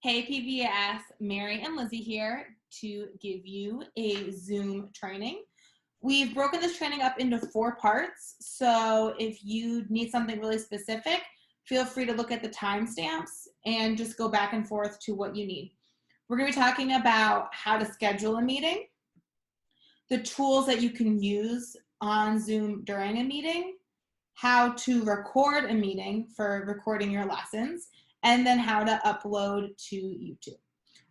Hey PVES, Mary and Lizzie here to give you a Zoom training. We've broken this training up into 4 parts, so if you need something really specific, feel free to look at the timestamps and just go back and forth to what you need. We're going to be talking about how to schedule a meeting, the tools that you can use on Zoom during a meeting, how to record a meeting for recording your lessons, and then how to upload to YouTube.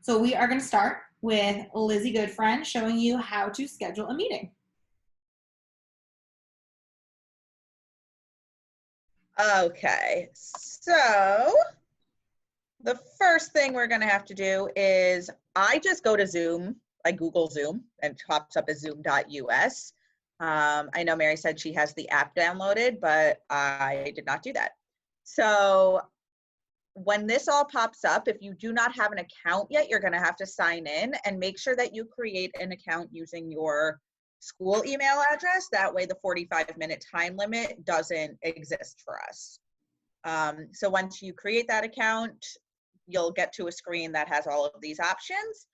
So we are going to start with Lizzie Goodfriend showing you how to schedule a meeting. Okay, so the first thing we're going to have to do is I just go to Zoom. I Google Zoom and it pops up as zoom.us. I know Mary said she has the app downloaded, but I did not do that. So when this all pops up, if you do not have an account yet, you're going to have to sign in and make sure that you create an account using your school email address. That way the 45-minute time limit doesn't exist for us. So once you create that account, you'll get to a screen that has all of these options.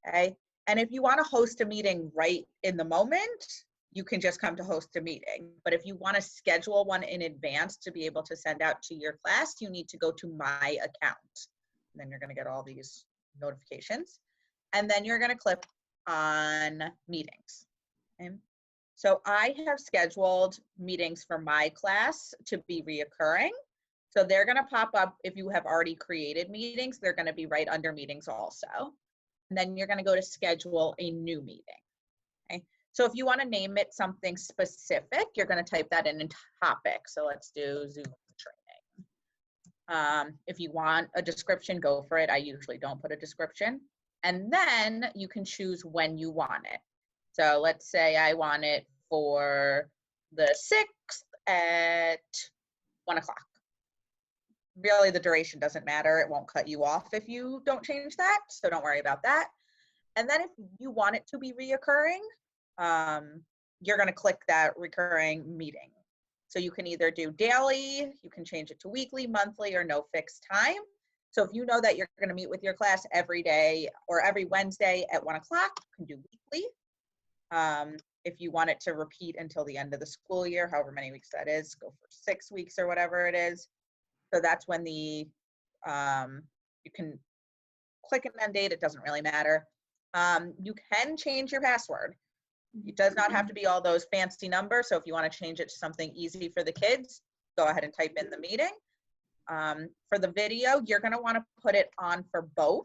Okay. And if you want to host a meeting right in the moment, you can just come to host a meeting. But if you want to schedule one in advance to be able to send out to your class, you need to go to my account. And then you're going to get all these notifications. And then you're going to click on meetings. Okay. So I have scheduled meetings for my class to be reoccurring. So they're going to pop up if you have already created meetings. They're going to be right under meetings also. And then you're going to go to schedule a new meeting. Okay. So if you want to name it something specific, you're going to type that in topic. So let's do Zoom training. If you want a description, go for it. I usually don't put a description. And then you can choose when you want it. So let's say I want it for the 6th at 1 o'clock. Really, the duration doesn't matter. It won't cut you off if you don't change that. So don't worry about that. And then if you want it to be reoccurring, you're going to click that recurring meeting. So you can either do daily, you can change it to weekly, monthly, or no fixed time. So if you know that you're going to meet with your class every day or every Wednesday at 1 o'clock, you can do weekly. If you want it to repeat until the end of the school year, however many weeks that is, go for 6 weeks or whatever it is. So that's when the, you can click an end date, it doesn't really matter. You can change your password. It does not have to be all those fancy numbers. So if you want to change it to something easy for the kids, go ahead and type in the meeting. For the video, you're going to want to put it on for both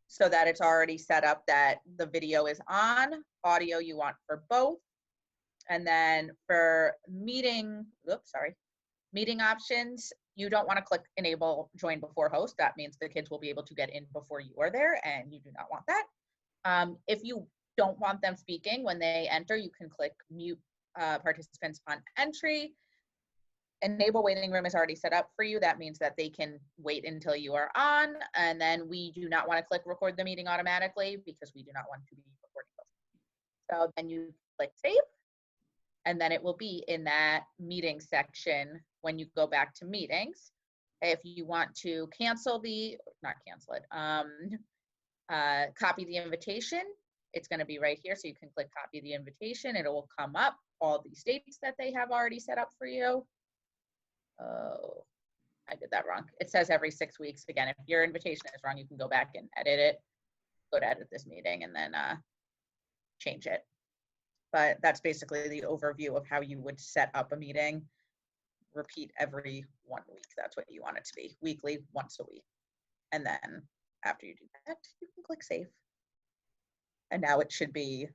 so that it's already set up that the video is on. Audio you want for both. And then for meeting options, you don't want to click enable join before host. That means the kids will be able to get in before you are there, and you do not want that. If you don't want them speaking when they enter, you can click mute participants on entry. Enable waiting room is already set up for you. That means that they can wait until you are on. And then we do not want to click record the meeting automatically because we do not want to be recording those. So then you click save. And then it will be in that meeting section when you go back to meetings. If you want to cancel copy the invitation, it's going to be right here. So you can click copy the invitation. It will come up all these dates that they have already set up for you. Oh, I did that wrong. It says every 6 weeks. Again, if your invitation is wrong, you can go back and edit it. Go to edit this meeting and then change it. But that's basically the overview of how you would set up a meeting. Repeat every 1 week. That's what you want it to be. Weekly, once a week. And then after you do that, you can click save. And now it should be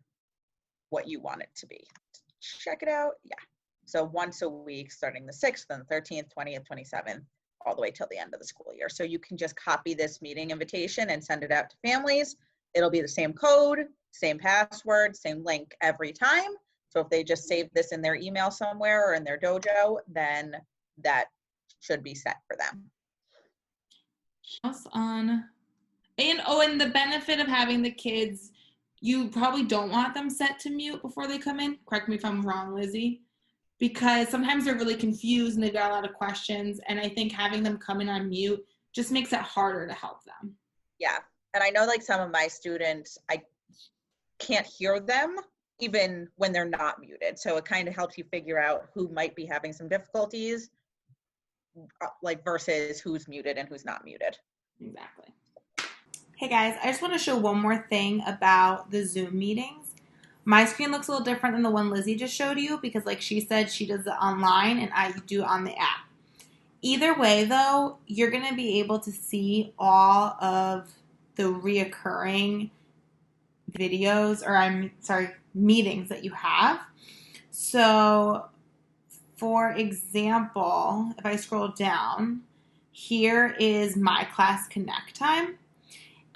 what you want it to be. Check it out. Yeah. So once a week, starting the 6th and 13th, 20th, 27th, all the way till the end of the school year. So you can just copy this meeting invitation and send it out to families. It'll be the same code, same password, same link every time. So if they just save this in their email somewhere or in their dojo, then that should be set for them. And the benefit of having the kids, you probably don't want them set to mute before they come in. Correct me if I'm wrong, Lizzie. Because sometimes they're really confused and they've got a lot of questions. And I think having them come in on mute just makes it harder to help them. Yeah. And I know like some of my students, I can't hear them even when they're not muted. So it kind of helps you figure out who might be having some difficulties, like versus who's muted and who's not muted. Exactly. Hey guys, I just want to show one more thing about the Zoom meetings. My screen looks a little different than the one Lizzie just showed you because like she said, she does it online and I do it on the app. Either way though, you're going to be able to see all of the reoccurring videos, or I'm sorry, meetings that you have. So for example, if I scroll down, here is my class connect time.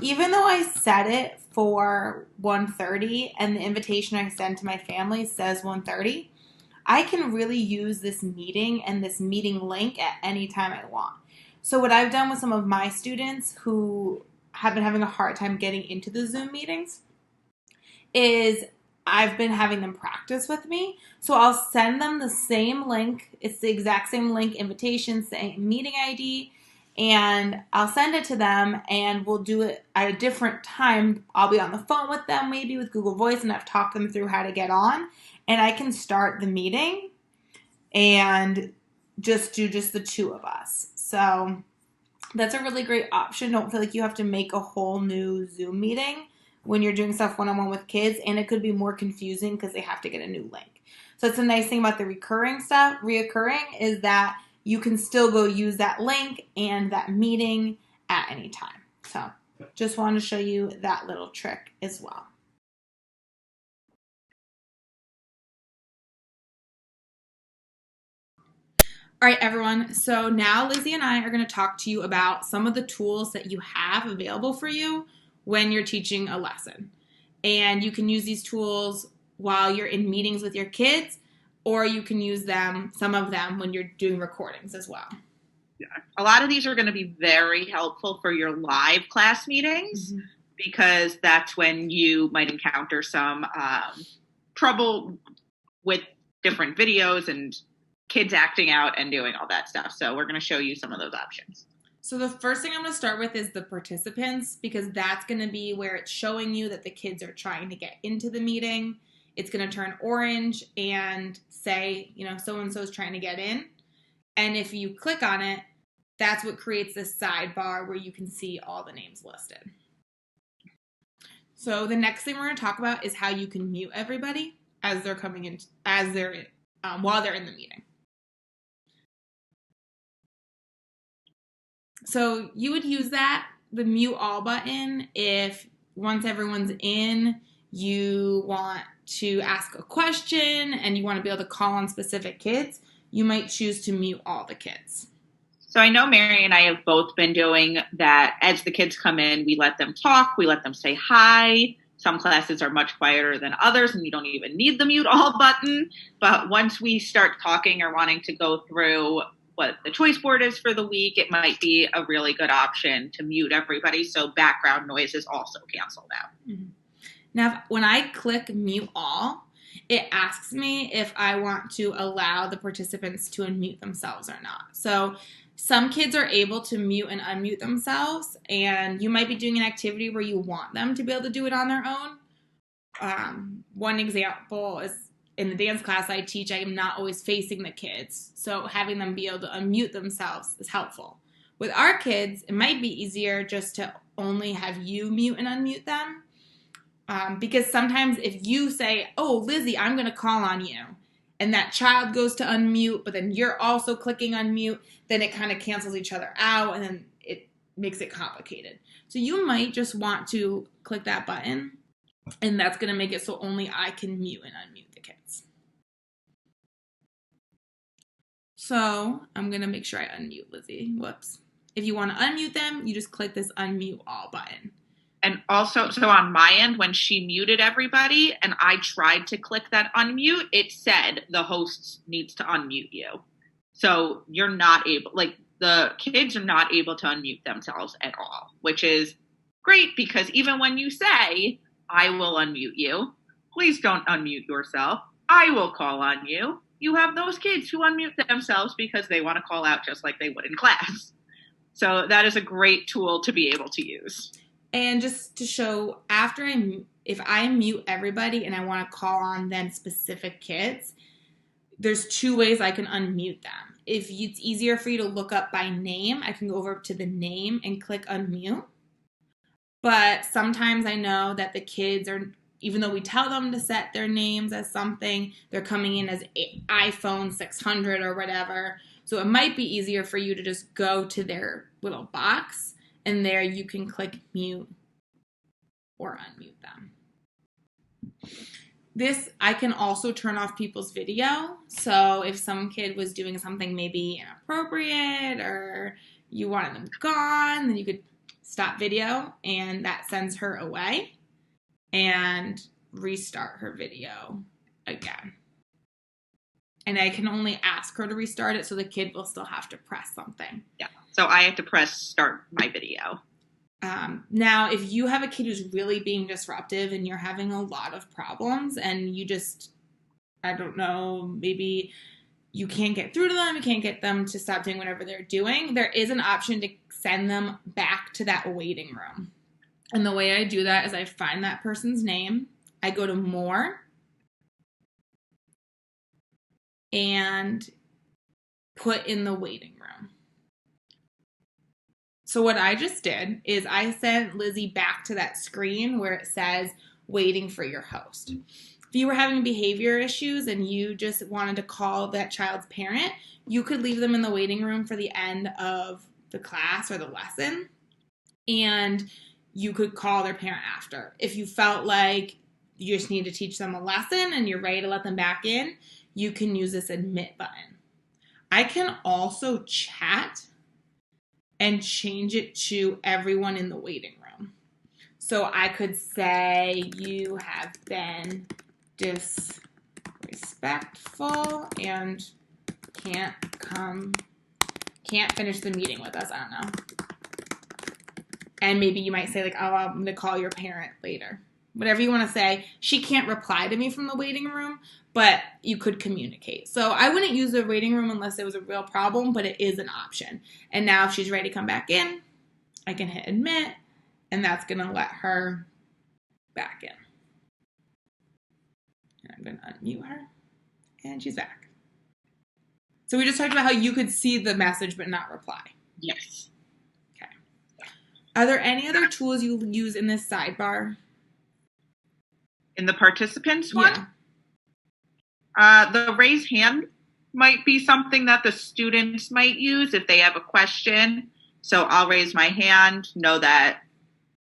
Even though I set it for 1:30 and the invitation I send to my family says 1:30, I can really use this meeting and this meeting link at any time I want. So what I've done with some of my students who have been having a hard time getting into the Zoom meetings is I've been having them practice with me. So I'll send them the same link. It's the exact same link, invitation, same meeting ID, and I'll send it to them and we'll do it at a different time. I'll be on the phone with them, maybe with Google Voice, and I've talked them through how to get on. And I can start the meeting and just do just the two of us. So that's a really great option. Don't feel like you have to make a whole new Zoom meeting when you're doing stuff one-on-one with kids, and it could be more confusing because they have to get a new link. So it's a nice thing about the reoccurring is that you can still go use that link and that meeting at any time. So just wanted to show you that little trick as well. All right, everyone. So now Lizzie and I are going to talk to you about some of the tools that you have available for you when you're teaching a lesson. And you can use these tools while you're in meetings with your kids, or you can use them, some of them, when you're doing recordings as well. Yeah. A lot of these are going to be very helpful for your live class meetings because that's when you might encounter some trouble with different videos and kids acting out and doing all that stuff. So we're going to show you some of those options. So the first thing I'm going to start with is the participants, because that's going to be where it's showing you that the kids are trying to get into the meeting. It's going to turn orange and say, you know, so-and-so is trying to get in. And if you click on it, that's what creates this sidebar where you can see all the names listed. So the next thing we're going to talk about is how you can mute everybody as they're coming in, while they're in the meeting. So you would use the mute all button, if once everyone's in, you want to ask a question and you want to be able to call on specific kids, you might choose to mute all the kids. So I know Mary and I have both been doing that. As the kids come in, we let them talk, we let them say hi. Some classes are much quieter than others, and you don't even need the mute all button. But once we start talking or wanting to go through what the choice board is for the week, it might be a really good option to mute everybody so background noise is also canceled out. Mm-hmm. Now, when I click mute all, it asks me if I want to allow the participants to unmute themselves or not. So some kids are able to mute and unmute themselves, and you might be doing an activity where you want them to be able to do it on their own. One example is in the dance class I teach, I am not always facing the kids. So having them be able to unmute themselves is helpful. With our kids, it might be easier just to only have you mute and unmute them. Because sometimes if you say, oh, Lizzie, I'm going to call on you, and that child goes to unmute, but then you're also clicking unmute, then it kind of cancels each other out, and then it makes it complicated. So you might just want to click that button, and that's going to make it so only I can mute and unmute the kids. So I'm going to make sure I unmute Lizzie. Whoops. If you want to unmute them, you just click this unmute all button. And also, so on my end, when she muted everybody and I tried to click that unmute, it said the host needs to unmute you. So you're not able, like the kids are not able to unmute themselves at all, which is great because even when you say, I will unmute you, please don't unmute yourself. I will call on you. You have those kids who unmute themselves because they want to call out just like they would in class. So that is a great tool to be able to use. And just to show, if I mute everybody and I want to call on then specific kids, there's 2 ways I can unmute them. If it's easier for you to look up by name, I can go over to the name and click unmute. But sometimes I know that the kids are, even though we tell them to set their names as something, they're coming in as iPhone 600 or whatever. So it might be easier for you to just go to their little box, and there you can click mute or unmute them. This, I can also turn off people's video. So if some kid was doing something maybe inappropriate or you wanted them gone, then you could stop video, and that sends her away, and restart her video again. And I can only ask her to restart it, so the kid will still have to press something. Yeah. So I have to press start my video. Now, if you have a kid who's really being disruptive and you're having a lot of problems and you just, I don't know, maybe you can't get through to them, you can't get them to stop doing whatever they're doing, there is an option to send them back to that waiting room. And the way I do that is I find that person's name, I go to more, and put in the waiting room. So what I just did is I sent Lizzie back to that screen where it says waiting for your host. If you were having behavior issues and you just wanted to call that child's parent, you could leave them in the waiting room for the end of the class or the lesson, and you could call their parent after. If you felt like you just need to teach them a lesson and you're ready to let them back in, you can use this admit button. I can also chat and change it to everyone in the waiting room. So I could say, you have been disrespectful and can't finish the meeting with us. I don't know. And maybe you might say like, oh, I'm going to call your parent later. Whatever you want to say. She can't reply to me from the waiting room, but you could communicate. So I wouldn't use the waiting room unless it was a real problem, but it is an option. And now if she's ready to come back in, I can hit admit, and that's going to let her back in. And I'm going to unmute her, and she's back. So we just talked about how you could see the message but not reply. Yes. Okay. Are there any other tools you use in this sidebar? In the participants one? Yeah. The raise hand might be something that the students might use if they have a question. So I'll raise my hand, know that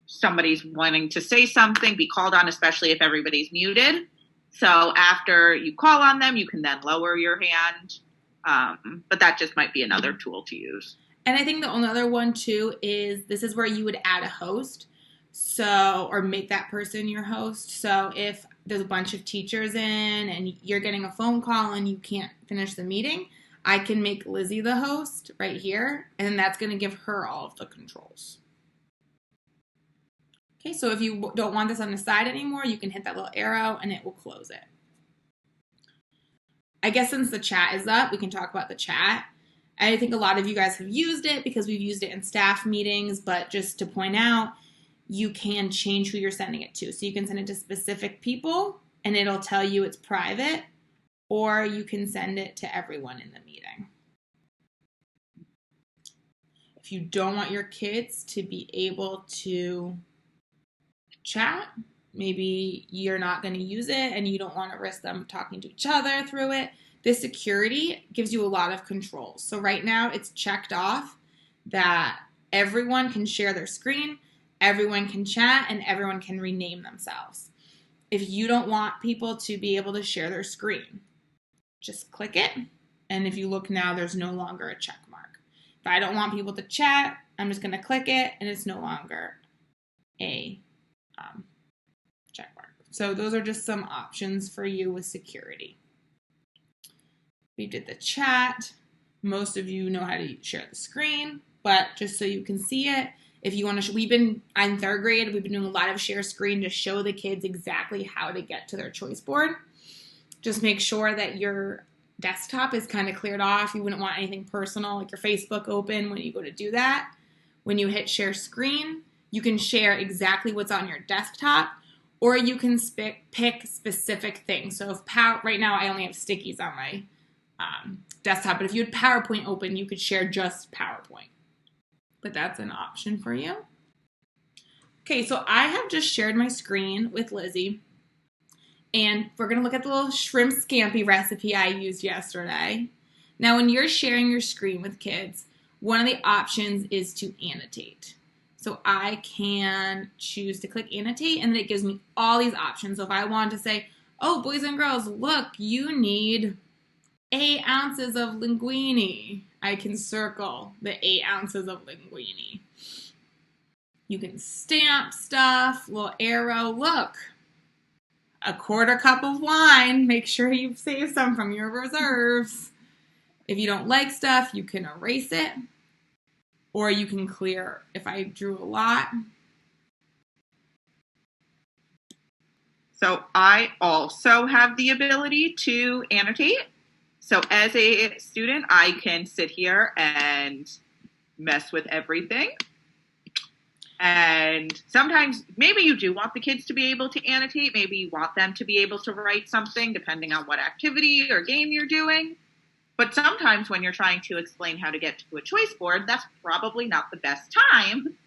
somebody's wanting to say something, be called on, especially if everybody's muted. So after you call on them, you can then lower your hand. But that just might be another tool to use. And I think the only other one too is this is where you would add a host. So, or make that person your host. So if there's a bunch of teachers in and you're getting a phone call and you can't finish the meeting, I can make Lizzie the host right here, and that's going to give her all of the controls. Okay, so if you don't want this on the side anymore, you can hit that little arrow and it will close it. I guess since the chat is up, we can talk about the chat. I think a lot of you guys have used it because we've used it in staff meetings, but just to point out, you can change who you're sending it to. So you can send it to specific people and it'll tell you it's private, or you can send it to everyone in the meeting. If you don't want your kids to be able to chat, maybe you're not going to use it and you don't want to risk them talking to each other through it, this security gives you a lot of control. So right now it's checked off that everyone can share their screen, everyone can chat, and everyone can rename themselves. If you don't want people to be able to share their screen, just click it. And if you look now, there's no longer a check mark. If I don't want people to chat, I'm just going to click it and it's no longer a check mark. So those are just some options for you with security. We did the chat. Most of you know how to share the screen, but just so you can see it, if you want to, I'm third grade, we've been doing a lot of share screen to show the kids exactly how to get to their choice board. Just make sure that your desktop is kind of cleared off. You wouldn't want anything personal like your Facebook open when you go to do that. When you hit share screen, You can share exactly what's on your desktop, or you can pick specific things. So if right now I only have stickies on my desktop, but if you had PowerPoint open, you could share just PowerPoint. But that's an option for you. Okay, so I have just shared my screen with Lizzie, and we're going to look at the little shrimp scampi recipe I used yesterday. Now, when you're sharing your screen with kids, one of the options is to annotate. So I can choose to click annotate, and then it gives me all these options. So if I want to say, oh, boys and girls, look, you need 8 ounces of linguine, I can circle the 8 ounces of linguine. You can stamp stuff, little arrow, look, a 1/4 cup of wine, make sure you save some from your reserves. If you don't like stuff, you can erase it, or you can clear if I drew a lot. So I also have the ability to annotate. So as a student, I can sit here and mess with everything. And sometimes maybe you do want the kids to be able to annotate. Maybe you want them to be able to write something depending on what activity or game you're doing. But sometimes when you're trying to explain how to get to a choice board, that's probably not the best time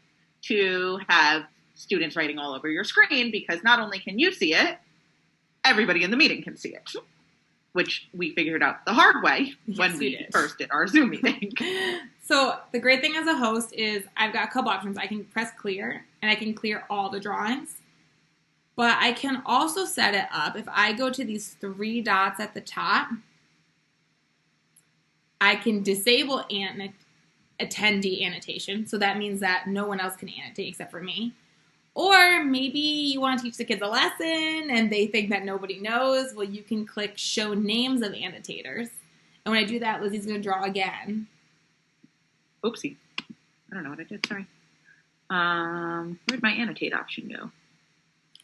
to have students writing all over your screen, because not only can you see it, everybody in the meeting can see it, which we figured out the hard way when we first did our Zoom meeting. So the great thing as a host is I've got a couple options. I can press clear, and I can clear all the drawings. But I can also set it up, if I go to these 3 dots at the top, I can disable attendee annotation. So that means that no one else can annotate except for me. Or maybe you want to teach the kids a lesson and they think that nobody knows. Well, you can click show names of annotators. And when I do that, Lizzie's going to draw again. Oopsie. I don't know what I did. Sorry. Where'd my annotate option go?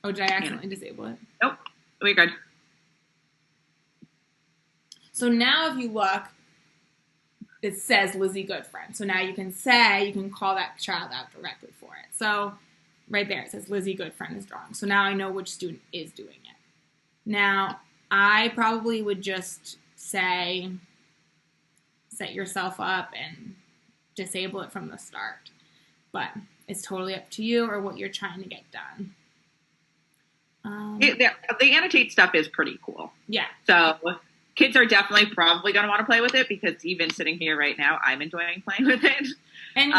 Oh, did I accidentally disable it? Nope. We're good. So now if you look, it says Lizzie Goodfriend. So now you can call that child out directly for it. So right there, it says Lizzie Goodfriend is drawing. So now I know which student is doing it. Now, I probably would just say, set yourself up and disable it from the start. But it's totally up to you or what you're trying to get done. The annotate stuff is pretty cool. Yeah. So kids are definitely probably going to want to play with it, because even sitting here right now, I'm enjoying playing with it. And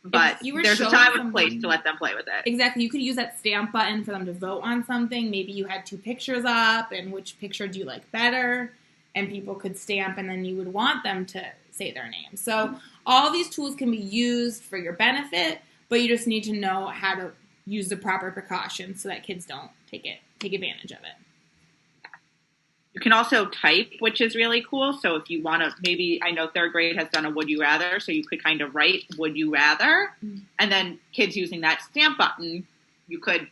but there's a time and place to let them play with it. Exactly. You could use that stamp button for them to vote on something. Maybe you had 2 pictures up, and which picture do you like better? And people could stamp, and then you would want them to say their name. So all these tools can be used for your benefit, but you just need to know how to use the proper precautions so that kids don't take advantage of it. You can also type, which is really cool. So if you want to, maybe, I know 3rd grade has done a would you rather, so you could kind of write would you rather, and then kids using that stamp button, you could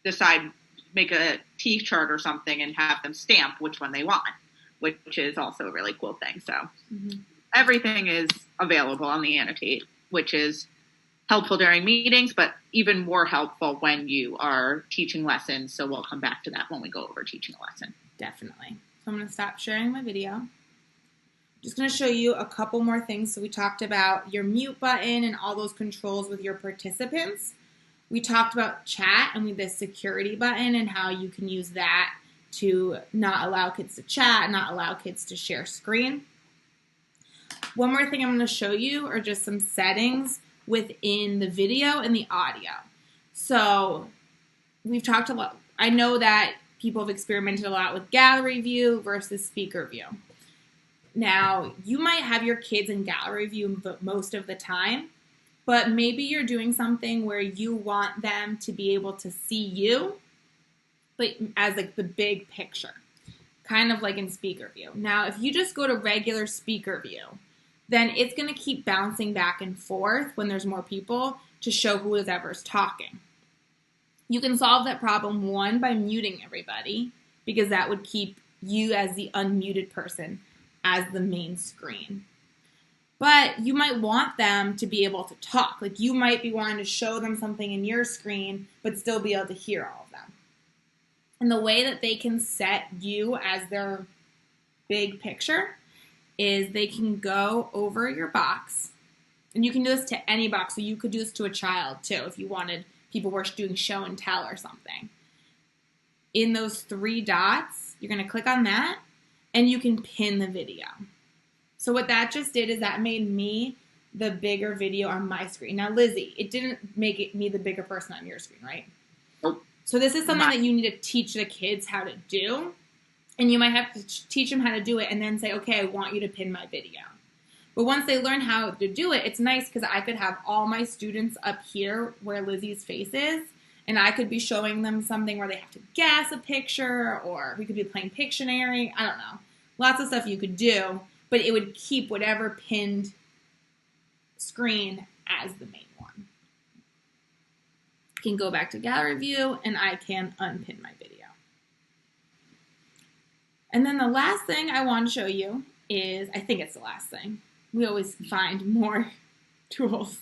decide, make a T-chart or something and have them stamp which one they want, which is also a really cool thing. So everything is available on the Annotate, which is helpful during meetings, but even more helpful when you are teaching lessons. So we'll come back to that when we go over teaching a lesson. Definitely. So I'm going to stop sharing my video. I'm just going to show you a couple more things. So we talked about your mute button and all those controls with your participants. We talked about chat and with the security button and how you can use that to not allow kids to chat, not allow kids to share screen. One more thing I'm going to show you are just some settings within the video and the audio. So we've talked a lot. I know that people have experimented a lot with gallery view versus speaker view. Now, you might have your kids in gallery view most of the time, but maybe you're doing something where you want them to be able to see you, but as like the big picture, kind of like in speaker view. Now, if you just go to regular speaker view, then it's going to keep bouncing back and forth when there's more people to show who is ever's talking. You can solve that problem, one, by muting everybody, because that would keep you as the unmuted person as the main screen. But you might want them to be able to talk. Like you might be wanting to show them something in your screen, but still be able to hear all of them. And the way that they can set you as their big picture is they can go over your box. And you can do this to any box. So you could do this to a child too if you wanted, people were doing show and tell or something. In those 3 dots, you're going to click on that and you can pin the video. So what that just did is that made me the bigger video on my screen. Now, Lizzie, it didn't make me the bigger person on your screen, right? Nope. So this is something that you need to teach the kids how to do. And you might have to teach them how to do it and then say, okay, I want you to pin my video. But once they learn how to do it, it's nice because I could have all my students up here where Lizzie's face is. And I could be showing them something where they have to guess a picture, or we could be playing Pictionary. I don't know. Lots of stuff you could do. But it would keep whatever pinned screen as the main one. I can go back to gallery view and I can unpin my video. And then the last thing I want to show you is, I think it's the last thing. We always find more tools,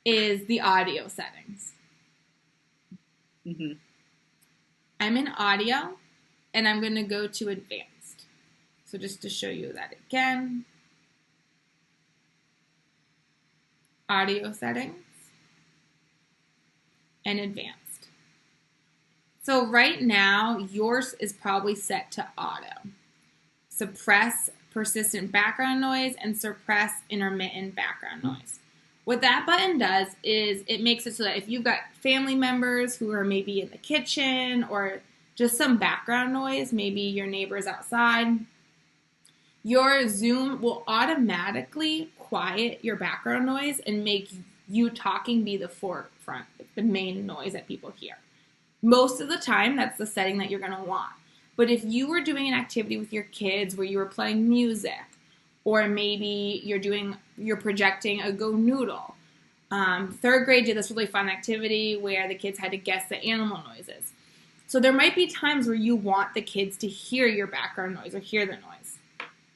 is the audio settings. Mm-hmm. I'm in audio and I'm going to go to advanced. So just to show you that again, audio settings and advanced. So right now, yours is probably set to auto. Suppress persistent background noise and suppress intermittent background noise. What that button does is it makes it so that if you've got family members who are maybe in the kitchen or just some background noise, maybe your neighbor's outside, your Zoom will automatically quiet your background noise and make you talking be the forefront, the main noise that people hear. Most of the time, that's the setting that you're going to want. But if you were doing an activity with your kids where you were playing music, or maybe you're projecting a Go Noodle. 3rd grade did this really fun activity where the kids had to guess the animal noises. So there might be times where you want the kids to hear your background noise or hear the noise.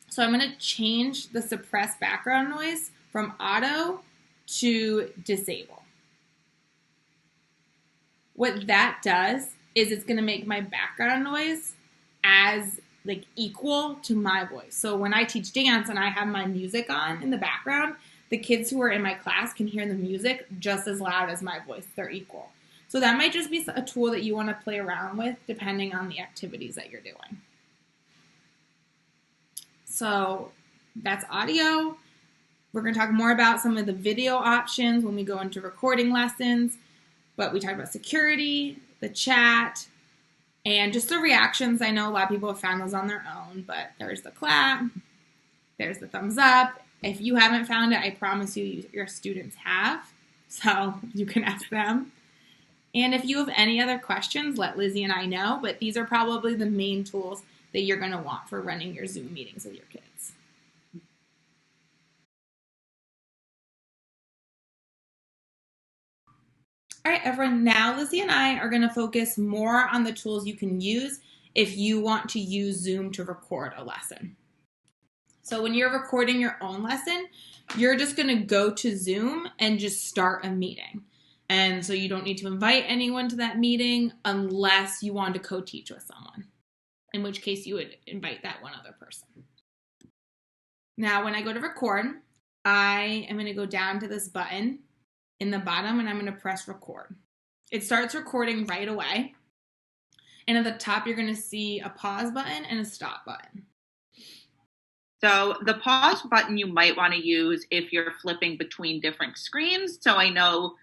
So I'm going to change the suppress background noise from auto to disable. What that does is it's going to make my background noise as equal to my voice. So when I teach dance and I have my music on in the background, the kids who are in my class can hear the music just as loud as my voice. They're equal. So that might just be a tool that you want to play around with depending on the activities that you're doing. So that's audio. We're going to talk more about some of the video options when we go into recording lessons. But we talked about security, the chat, and just the reactions. I know a lot of people have found those on their own, but there's the clap, there's the thumbs up. If you haven't found it, I promise you your students have, so you can ask them. And if you have any other questions, let Lizzie and I know, but these are probably the main tools that you're going to want for running your Zoom meetings with your kids. All right, everyone, now Lizzie and I are going to focus more on the tools you can use if you want to use Zoom to record a lesson. So when you're recording your own lesson, you're just going to go to Zoom and just start a meeting. And so you don't need to invite anyone to that meeting unless you want to co-teach with someone, in which case you would invite that one other person. Now, when I go to record, I am going to go down to this button in the bottom and I'm going to press record. It starts recording right away. And at the top, you're going to see a pause button and a stop button. So the pause button you might want to use if you're flipping between different screens. So I know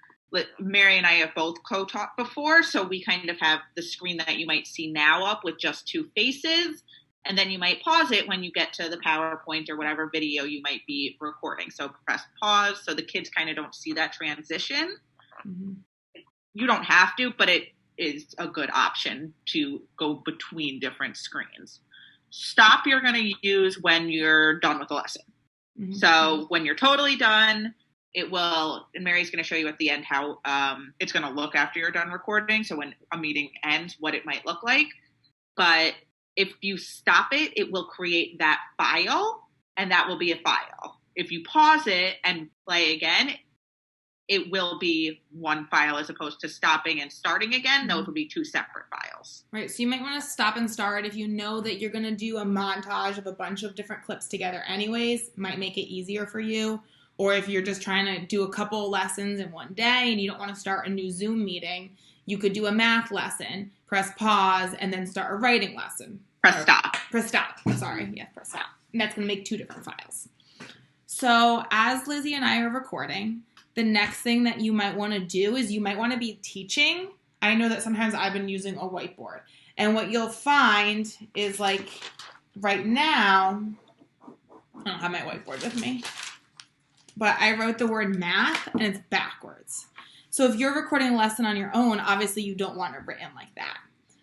Mary and I have both co-taught before, so we kind of have the screen that you might see now up with just 2 faces, and then you might pause it when you get to the PowerPoint or whatever video you might be recording. So press pause so the kids kind of don't see that transition. Mm-hmm. You don't have to, but it is a good option to go between different screens. Stop you're going to use when you're done with the lesson. Mm-hmm. So when you're totally done, it will, and Mary's going to show you at the end how it's going to look after you're done recording. So when a meeting ends, what it might look like. But if you stop it, it will create that file, and that will be a file. if you pause it and play again, it will be one file as opposed to stopping and starting again. Those will be two separate files. Right, so you might want to stop and start if you know that you're going to do a montage of a bunch of different clips together anyways. Might make it easier for you. Or if you're just trying to do a couple lessons in one day and you don't want to start a new Zoom meeting, you could do a math lesson, press pause, and then start a writing lesson. Press stop. Press stop. Sorry. Yeah, press stop. And that's going to make two different files. So as Lizzie and I are recording, the next thing that you might want to do is you might want to be teaching. I know that sometimes I've been using a whiteboard. And what you'll find is like right now, I don't have my whiteboard with me, but I wrote the word math and it's backwards. So if you're recording a lesson on your own, obviously you don't want it written like that.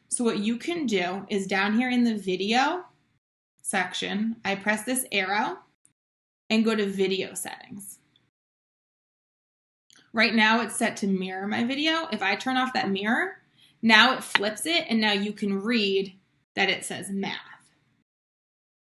So what you can do is down here in the video section, I press this arrow and go to video settings. Right now it's set to mirror my video. If I turn off that mirror, now it flips it and now you can read that it says math.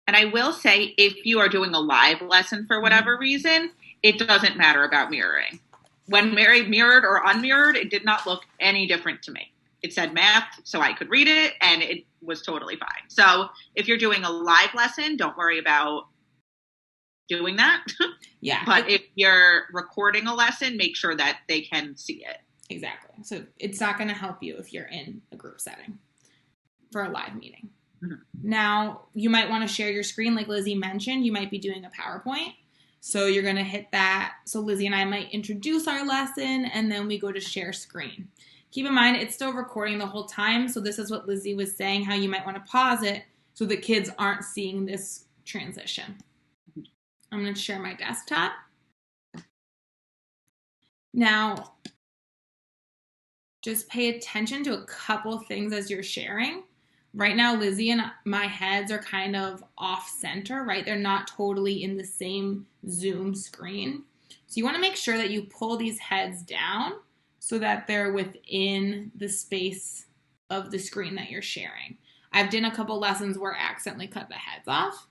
And I will say, if you are doing a live lesson for whatever reason, it doesn't matter about mirroring. When Mary mirrored or unmirrored, it did not look any different to me. It said math, so I could read it, and it was totally fine. So if you're doing a live lesson, don't worry about doing that. Yeah. But if you're recording a lesson, make sure that they can see it. Exactly. So it's not going to help you if you're in a group setting for a live meeting. Mm-hmm. Now, you might want to share your screen. Like Lizzie mentioned, you might be doing a PowerPoint. So you're going to hit that. So Lizzie and I might introduce our lesson, and then we go to share screen. Keep in mind, it's still recording the whole time. So this is what Lizzie was saying, how you might want to pause it so the kids aren't seeing this transition. I'm going to share my desktop. Now, just pay attention to a couple things as you're sharing. Right now, Lizzie and my heads are kind of off center, right? They're not totally in the same Zoom screen. So you want to make sure that you pull these heads down so that they're within the space of the screen that you're sharing. I've done a couple lessons where I accidentally cut the heads off.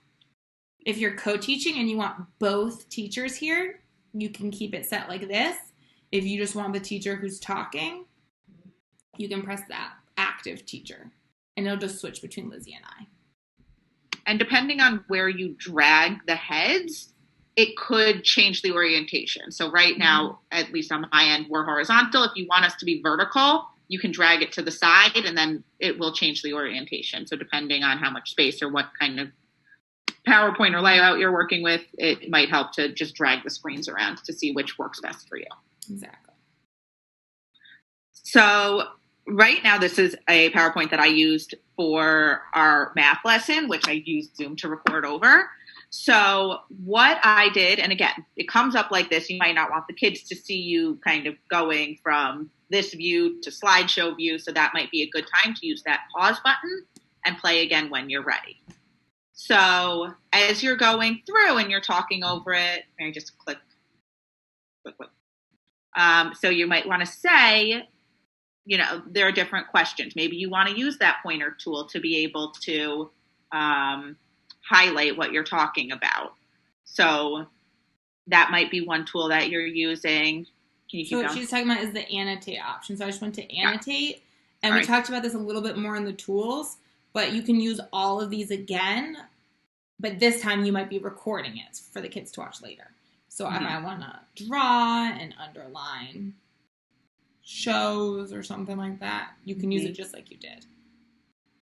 If you're co-teaching and you want both teachers here, you can keep it set like this. If you just want the teacher who's talking, you can press that active teacher, and it'll just switch between Lizzie and I. And depending on where you drag the heads, it could change the orientation. So right now, at least on my end, we're horizontal. If you want us to be vertical, you can drag it to the side, and then it will change the orientation. So depending on how much space or what kind of PowerPoint or layout you're working with, it might help to just drag the screens around to see which works best for you. Exactly. So right now, this is a PowerPoint that I used for our math lesson, which I used Zoom to record over. So what I did, and again, it comes up like this. You might not want the kids to see you kind of going from this view to slideshow view. So that might be a good time to use that pause button and play again when you're ready. So as you're going through and you're talking over it, I just click. So you might want to say, you know, there are different questions. Maybe you want to use that pointer tool to be able to highlight what you're talking about. So that might be one tool that you're using. Can you keep going? So what she's talking about is the annotate option. So I just went to annotate, and All we right. talked about this a little bit more in the tools, but you can use all of these again, but this time you might be recording it for the kids to watch later. So if I want to draw and underline shows or something like that, you can use it just like you did.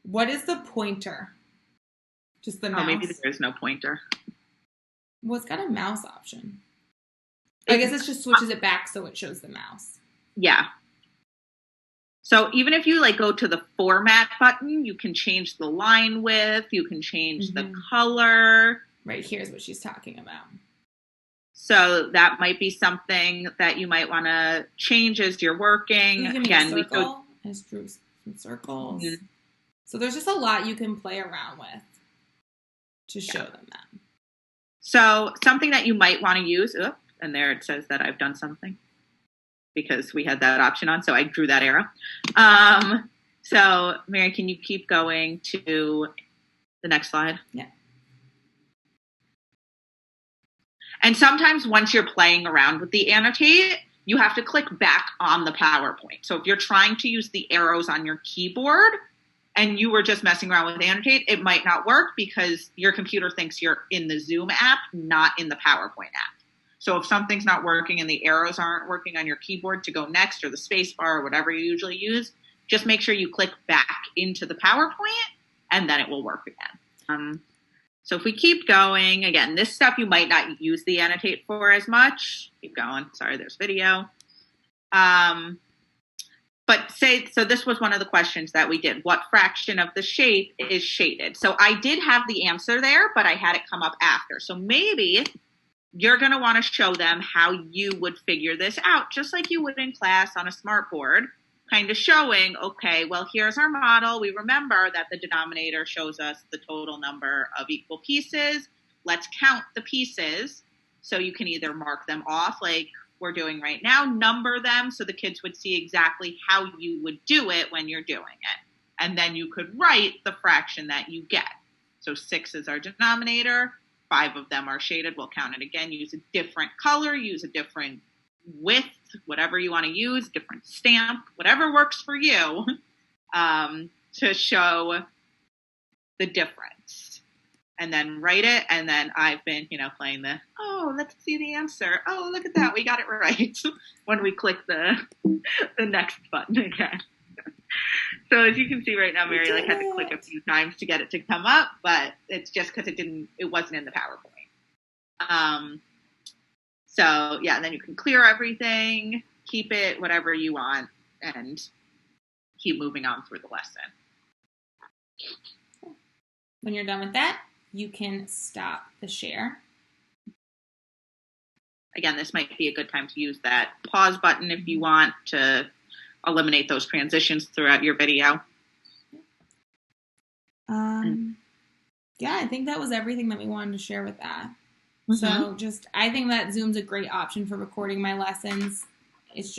What is the pointer? Just the mouse? Oh, maybe there's no pointer. Well, it's got a mouse option. I guess it just switches it back so it shows the mouse. Yeah. So even if you like go to the format button, you can change the line width, you can change the color. Right, here's what she's talking about. So that might be something that you might want to change as you're working. You can make a circle. I just drew some circles. Mm-hmm. So there's just a lot you can play around with to show them that. So something that you might want to use, and there it says that I've done something because we had that option on, so I drew that arrow. So Mary, can you keep going to the next slide? Yeah. And sometimes once you're playing around with the annotate, you have to click back on the PowerPoint. So if you're trying to use the arrows on your keyboard and you were just messing around with annotate, it might not work because your computer thinks you're in the Zoom app, not in the PowerPoint app. So if something's not working and the arrows aren't working on your keyboard to go next, or the space bar or whatever you usually use, just make sure you click back into the PowerPoint and then it will work again. So if we keep going, again, this stuff you might not use the annotate for as much. Keep going. Sorry, there's video. But so this was one of the questions that we did. What fraction of the shape is shaded? So I did have the answer there, but I had it come up after. So maybe you're going to want to show them how you would figure this out, just like you would in class on a smartboard, kind of showing, okay, well, here's our model. We remember that the denominator shows us the total number of equal pieces. Let's count the pieces. So you can either mark them off like we're doing right now, number them so the kids would see exactly how you would do it when you're doing it. And then you could write the fraction that you get. So 6 is our denominator. 5 of them are shaded. We'll count it again. Use a different color, use a different width, whatever you want to use, different stamp, whatever works for you, to show the difference. And then write it. And then I've been, playing the, oh, let's see the answer. Oh, look at that. We got it right. When we click the next button again. So as you can see right now, Mary had to click a few times to get it to come up, but it's just because it wasn't in the PowerPoint. So yeah, then you can clear everything, keep it whatever you want, and keep moving on through the lesson. When you're done with that, you can stop the share. Again, this might be a good time to use that pause button if you want to eliminate those transitions throughout your video. Yeah, I think that was everything that we wanted to share with that. Mm-hmm. So I think that Zoom's a great option for recording my lessons. It's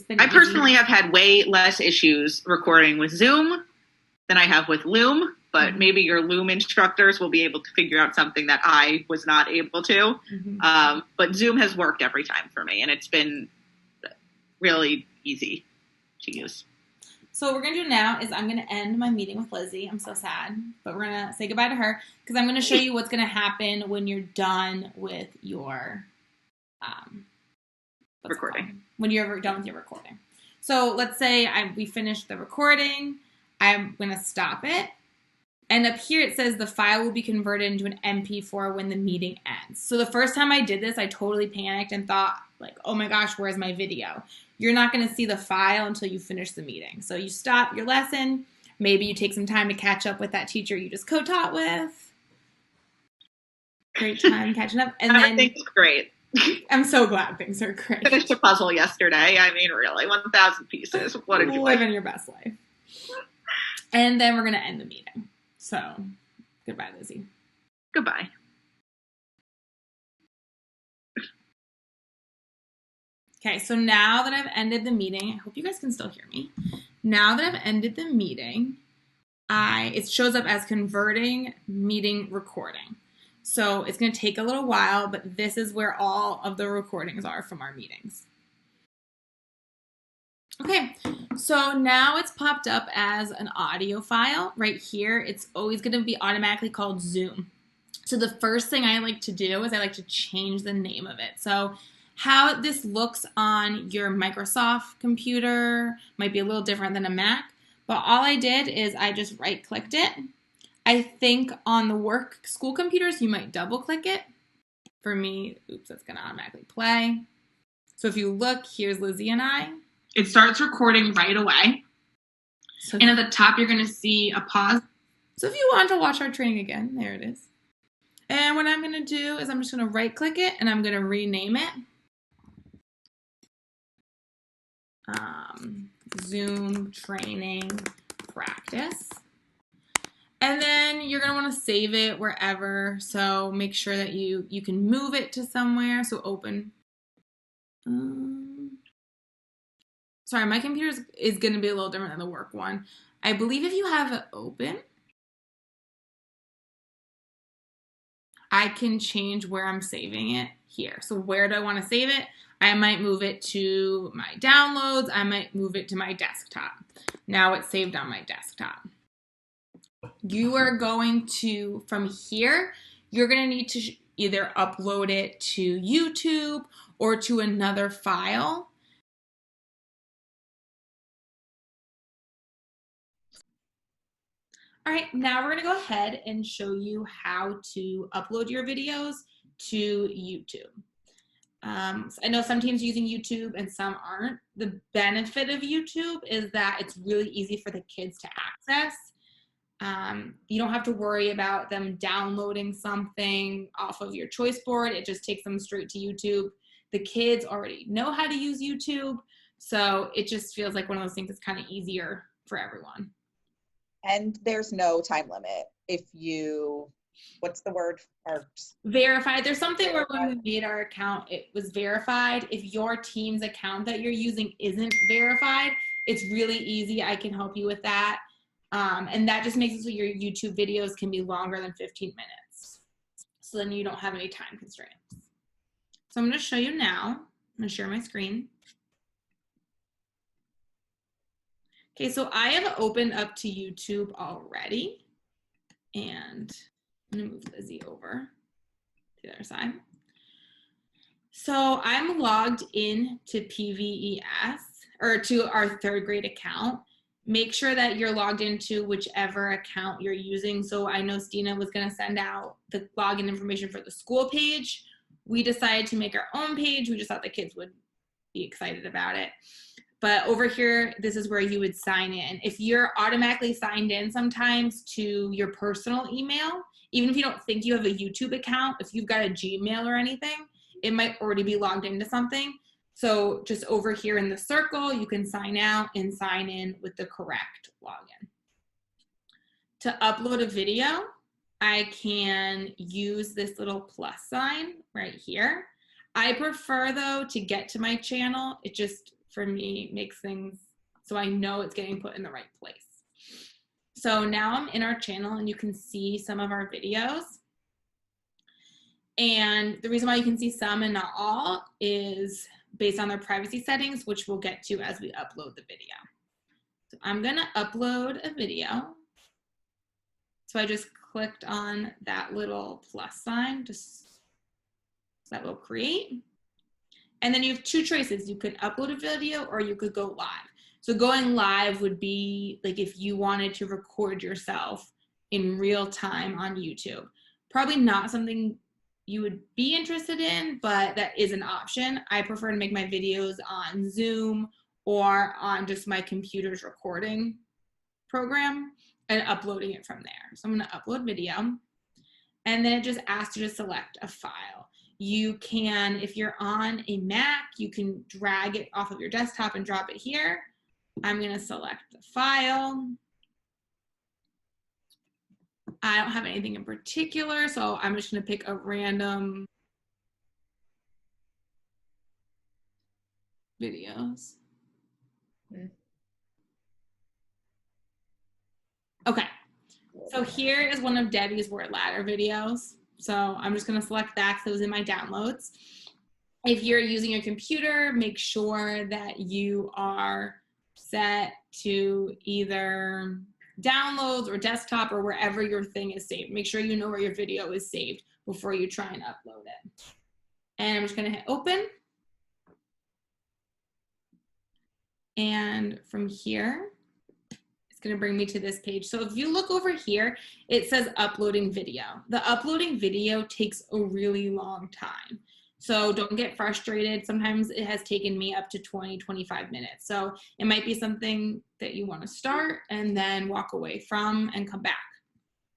been I personally have had way less issues recording with Zoom than I have with Loom, but maybe your Loom instructors will be able to figure out something that I was not able to. Mm-hmm. But Zoom has worked every time for me, and it's been really easy to use. So what we're going to do now is I'm going to end my meeting with Lizzie. I'm so sad, but we're going to say goodbye to her because I'm going to show you what's going to happen when you're done with your recording. When you're done with your recording. So let's say we finished the recording. I'm going to stop it. And up here it says the file will be converted into an MP4 when the meeting ends. So the first time I did this, I totally panicked and thought, oh my gosh, where's my video? You're not going to see the file until you finish the meeting. So you stop your lesson. Maybe you take some time to catch up with that teacher you just co-taught with. Great time catching up. And everything's great. I'm so glad things are great. Finished a puzzle yesterday. I mean, really, 1,000 pieces. What a joy. Living your best life. And then we're going to end the meeting. So, goodbye, Lizzie. Goodbye. Okay, so now that I've ended the meeting, I hope you guys can still hear me. Now that I've ended the meeting, it shows up as converting meeting recording. So it's going to take a little while, but this is where all of the recordings are from our meetings. Okay, so now it's popped up as an audio file right here. It's always going to be automatically called Zoom. So the first thing I like to do is I like to change the name of it. So how this looks on your Microsoft computer might be a little different than a Mac, but all I did is I just right-clicked it. I think on the work school computers, you might double-click it. For me, oops, that's going to automatically play. So if you look, here's Lizzie and I. It starts recording right away. And at the top, you're going to see a pause. So if you want to watch our training again, there it is. And what I'm going to do is I'm just going to right-click it, and I'm going to rename it. Zoom training practice. And then you're going to want to save it wherever. So make sure that you can move it to somewhere. So open. Sorry, my computer is going to be a little different than the work one. I believe if you have it open. I can change where I'm saving it here. So where do I want to save it? I might move it to my downloads. I might move it to my desktop. Now it's saved on my desktop. You are going to, from here, you're going to need to either upload it to YouTube or to another file. All right, now we're going to go ahead and show you how to upload your videos to YouTube. So I know some teams are using YouTube and some aren't. The benefit of YouTube is that it's really easy for the kids to access. You don't have to worry about them downloading something off of your choice board. It just takes them straight to YouTube. The kids already know how to use YouTube, so it just feels like one of those things that's kind of easier for everyone. And there's no time limit. If you, what's the word? Verified. There's something where when we made our account, it was verified. If your team's account that you're using isn't verified, it's really easy. I can help you with that. And that just makes it so your YouTube videos can be longer than 15 minutes. So then you don't have any time constraints. So I'm going to show you now. I'm going to share my screen. Okay, so I have opened up to YouTube already. And I'm going to move Lizzie over to the other side. So I'm logged in to PVES, or to our 3rd grade account. Make sure that you're logged into whichever account you're using. So I know Stina was going to send out the login information for the school page. We decided to make our own page. We just thought the kids would be excited about it. But over here, this is where you would sign in. If you're automatically signed in sometimes to your personal email, even if you don't think you have a YouTube account, if you've got a Gmail or anything, it might already be logged into something. So just over here in the circle, you can sign out and sign in with the correct login. To upload a video, I can use this little plus sign right here. I prefer, though, to get to my channel. It just, for me, makes things so I know it's getting put in the right place. So now I'm in our channel, and you can see some of our videos. And the reason why you can see some and not all is based on their privacy settings, which we'll get to as we upload the video. So I'm going to upload a video. So I just clicked on that little plus sign, just that will create. And then you have 2 choices. You could upload a video or you could go live. So going live would be like if you wanted to record yourself in real time on YouTube. Probably not something you would be interested in, but that is an option. I prefer to make my videos on Zoom or on just my computer's recording program and uploading it from there. So I'm going to upload video, and then it just asks you to select a file. You can, if you're on a Mac, you can drag it off of your desktop and drop it here. I'm going to select the file. I don't have anything in particular, so I'm just going to pick a random videos. Okay, so here is one of Debbie's word ladder videos. So I'm just going to select that because it was in my downloads. If you're using your computer, make sure that you are set to either downloads or desktop or wherever your thing is saved. Make sure you know where your video is saved before you try and upload it. And I'm just going to hit open. And from here, it's going to bring me to this page. So if you look over here, it says uploading video. The uploading video takes a really long time. So don't get frustrated. Sometimes it has taken me up to 20, 25 minutes. So it might be something that you want to start and then walk away from and come back.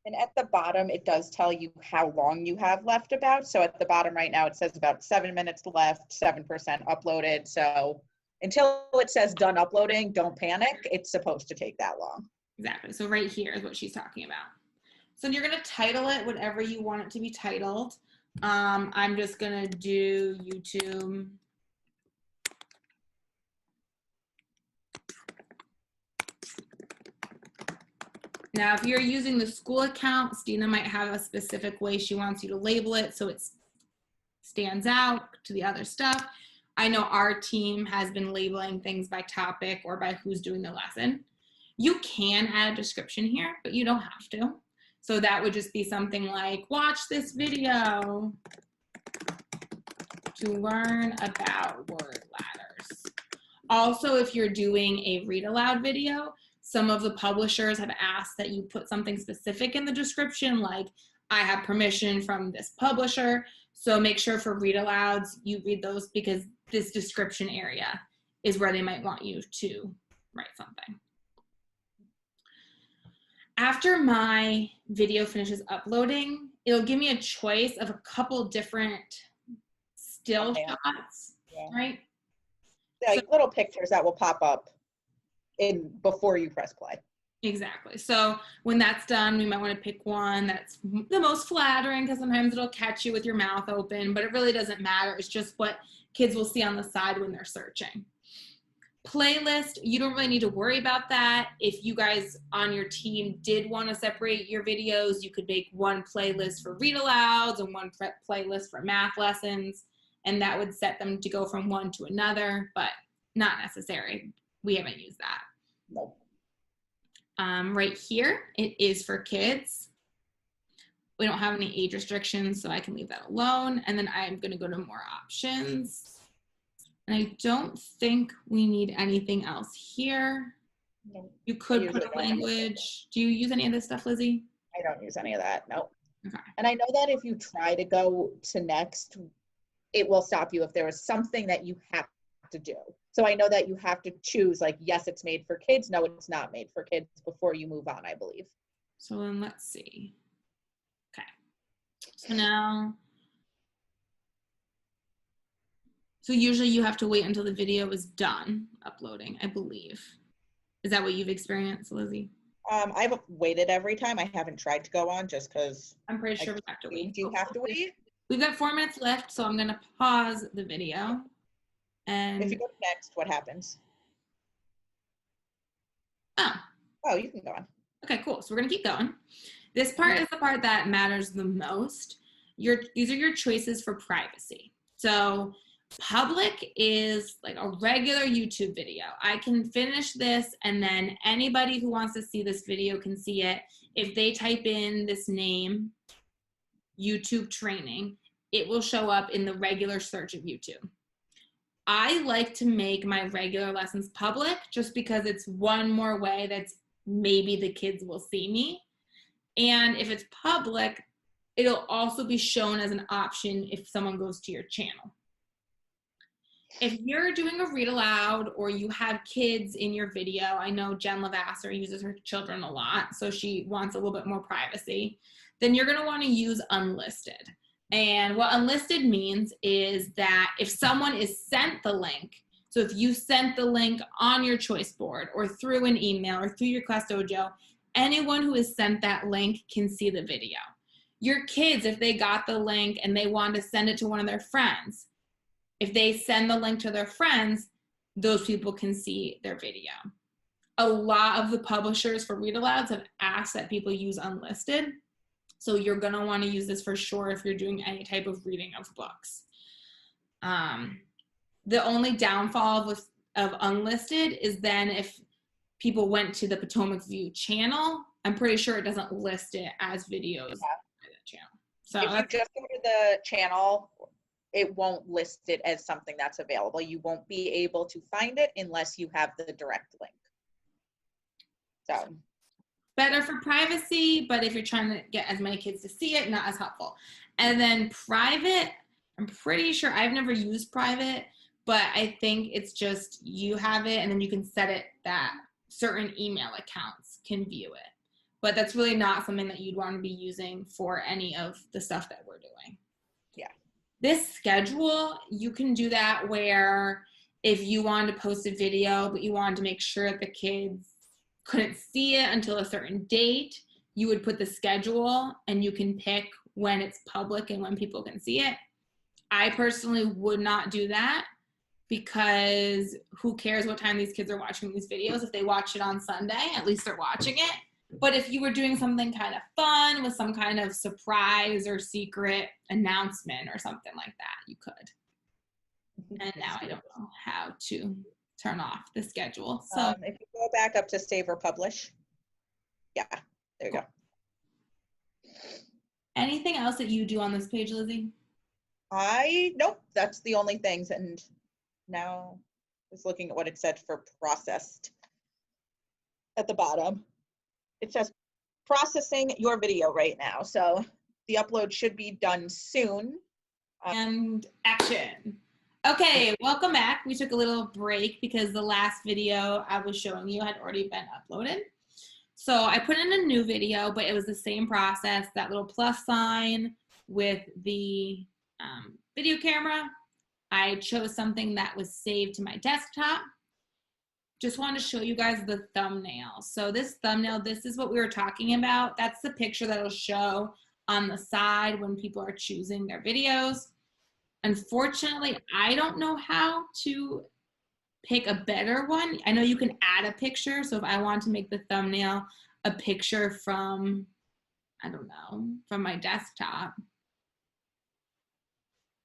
And at the bottom, it does tell you how long you have left about. So at the bottom right now, it says about 7 minutes left, 7% uploaded. So until it says done uploading, don't panic. It's supposed to take that long. Exactly. So right here is what she's talking about. So you're going to title it whatever you want it to be titled. I'm just going to do YouTube. Now, if you're using the school account, Stina might have a specific way she wants you to label it so it stands out to the other stuff. I know our team has been labeling things by topic or by who's doing the lesson. You can add a description here, but you don't have to. So that would just be something like, watch this video to learn about word ladders. Also, if you're doing a read aloud video, some of the publishers have asked that you put something specific in the description, like I have permission from this publisher. So make sure for read alouds, you read those because this description area is where they might want you to write something. After my video finishes uploading, it'll give me a choice of a couple different still shots, right? Yeah, so, little pictures that will pop up in before you press play. Exactly. So when that's done, we might want to pick one that's the most flattering because sometimes it'll catch you with your mouth open, but it really doesn't matter. It's just what kids will see on the side when they're searching. Playlist, you don't really need to worry about that. If you guys on your team did want to separate your videos, you could make one playlist for read alouds and one playlist for math lessons, and that would set them to go from one to another, but not necessary. We haven't used that. Nope. Right here, it is for kids. We don't have any age restrictions, so I can leave that alone. And then I'm going to go to more options. And I don't think we need anything else here. No. You could put a language. Do you use any of this stuff, Lizzie? I don't use any of that, no. Okay. And I know that if you try to go to next, it will stop you if there is something that you have to do. So I know that you have to choose, like, yes, it's made for kids. No, it's not made for kids before you move on, I believe. So then let's see. Okay. So now, so usually you have to wait until the video is done uploading, I believe. Is that what you've experienced, Lizzie? I've waited every time. I haven't tried to go on just because. I'm pretty sure we have to wait. Do you have to wait? We've got 4 minutes left, so I'm going to pause the video. And if you go to next, what happens? Oh, you can go on. Okay, cool. So we're going to keep going. This part is the part that matters the most. These are your choices for privacy. So public is like a regular YouTube video. I can finish this and then anybody who wants to see this video can see it. If they type in this name, YouTube training, it will show up in the regular search of YouTube. I like to make my regular lessons public just because it's one more way that's maybe the kids will see me. And if it's public, it'll also be shown as an option if someone goes to your channel. If you're doing a read aloud or you have kids in your video, I know Jen Lavasser uses her children a lot, so she wants a little bit more privacy, then you're gonna wanna use unlisted. And what unlisted means is that if someone is sent the link, so if you sent the link on your choice board or through an email or through your Quest Dojo, anyone who is sent that link can see the video. Your kids, if they got the link and they want to send it to one of their friends, if they send the link to their friends, those people can see their video. A lot of the publishers for read alouds have asked that people use unlisted. So you're going to want to use this for sure if you're doing any type of reading of books. The only downfall of unlisted is then if people went to the Potomac View channel, I'm pretty sure it doesn't list it as videos on that channel. So if you just go to the channel, it won't list it as something that's available. You won't be able to find it unless you have the direct link. So. Better for privacy, but if you're trying to get as many kids to see it, not as helpful. And then private, I'm pretty sure, I've never used private, but I think it's just you have it and then you can set it that certain email accounts can view it. But that's really not something that you'd want to be using for any of the stuff that we're doing. Yeah. This schedule, you can do that where if you wanted to post a video, but you wanted to make sure that the kids couldn't see it until a certain date, you would put the schedule and you can pick when it's public and when people can see it. I personally would not do that because who cares what time these kids are watching these videos? If they watch it on Sunday, at least they're watching it. But if you were doing something kind of fun with some kind of surprise or secret announcement or something like that, you could. And now I don't know how to turn off the schedule. So If you go back up to save or publish. Yeah, there you go. anything else that you do on this page, Lizzie? Nope, that's the only things. And now I was looking at what it said for processed at the bottom. It says processing your video right now. So the upload should be done soon. And action. Okay, welcome back. We took a little break because the last video I was showing you had already been uploaded. So I put in a new video, but it was the same process, that little plus sign with the video camera. I chose something that was saved to my desktop. Just wanted to show you guys the thumbnail. So this thumbnail, this is what we were talking about. That's the picture that'll show on the side when people are choosing their videos. Unfortunately, I don't know how to pick a better one. I know you can add a picture. So if I want to make the thumbnail a picture from, I don't know, from my desktop,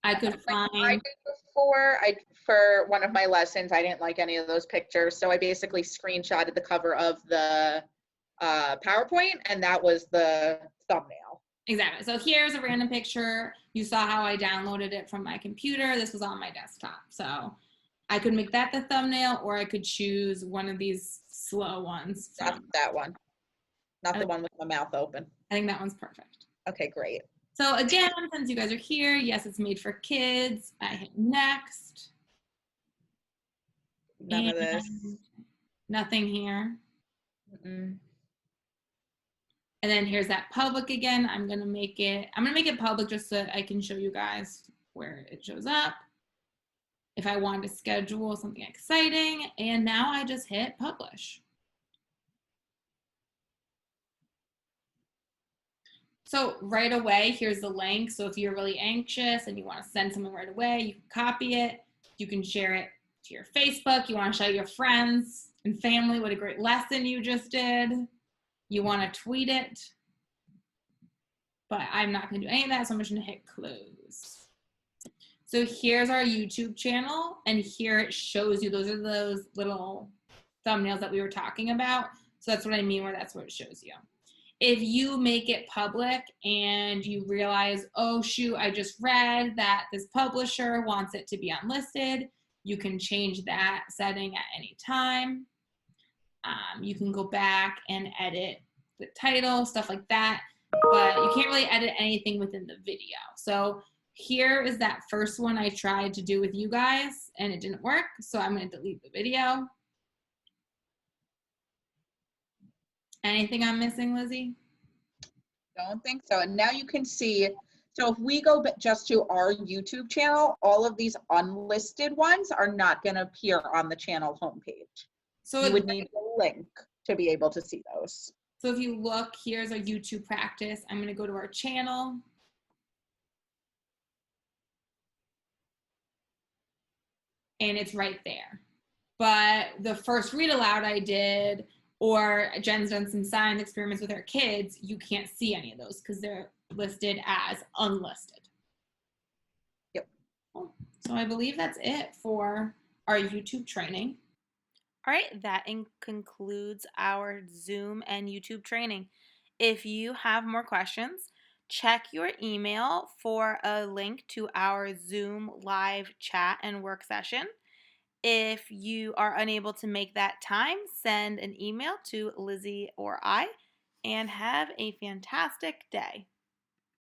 I could find. I did before, for one of my lessons, I didn't like any of those pictures. So I basically screenshotted the cover of the PowerPoint, and that was the thumbnail. Exactly. So here's a random picture. You saw how I downloaded it from my computer. This was on my desktop. So I could make that the thumbnail, or I could choose one of these slow ones. Not that one. Not the one with my mouth open. I think that one's perfect. Okay, great. So again, since you guys are here, yes, it's made for kids. I hit next. None of this. Nothing here. Mm-mm. And then here's that public again. I'm gonna make it public just so that I can show you guys where it shows up. If I want to schedule something exciting, and now I just hit publish. So right away, here's the link. So if you're really anxious and you want to send someone right away, you can copy it. You can share it to your Facebook. You want to show your friends and family what a great lesson you just did. You want to tweet it. But I'm not going to do any of that, so I'm just going to hit close. So here's our YouTube channel, and here it shows you, those are those little thumbnails that we were talking about. So that's what I mean where that's what it shows you. If you make it public and you realize, oh shoot, I just read that this publisher wants it to be unlisted, you can change that setting at any time. You can go back and edit the title, stuff like that, but you can't really edit anything within the video. So here is that first one I tried to do with you guys and it didn't work, so I'm going to delete the video. Anything I'm missing, Lizzie? Don't think so. And now you can see, so if we go just to our YouTube channel, all of these unlisted ones are not going to appear on the channel homepage. So you would need a link to be able to see those. So if you look, here's our YouTube practice. I'm going to go to our channel. And it's right there. But the first read aloud I did, or Jen's done some science experiments with her kids, you can't see any of those because they're listed as unlisted. Yep. So I believe that's it for our YouTube training. All right, that concludes our Zoom and YouTube training. If you have more questions, check your email for a link to our Zoom live chat and work session. If you are unable to make that time, send an email to Lizzie or I, and have a fantastic day.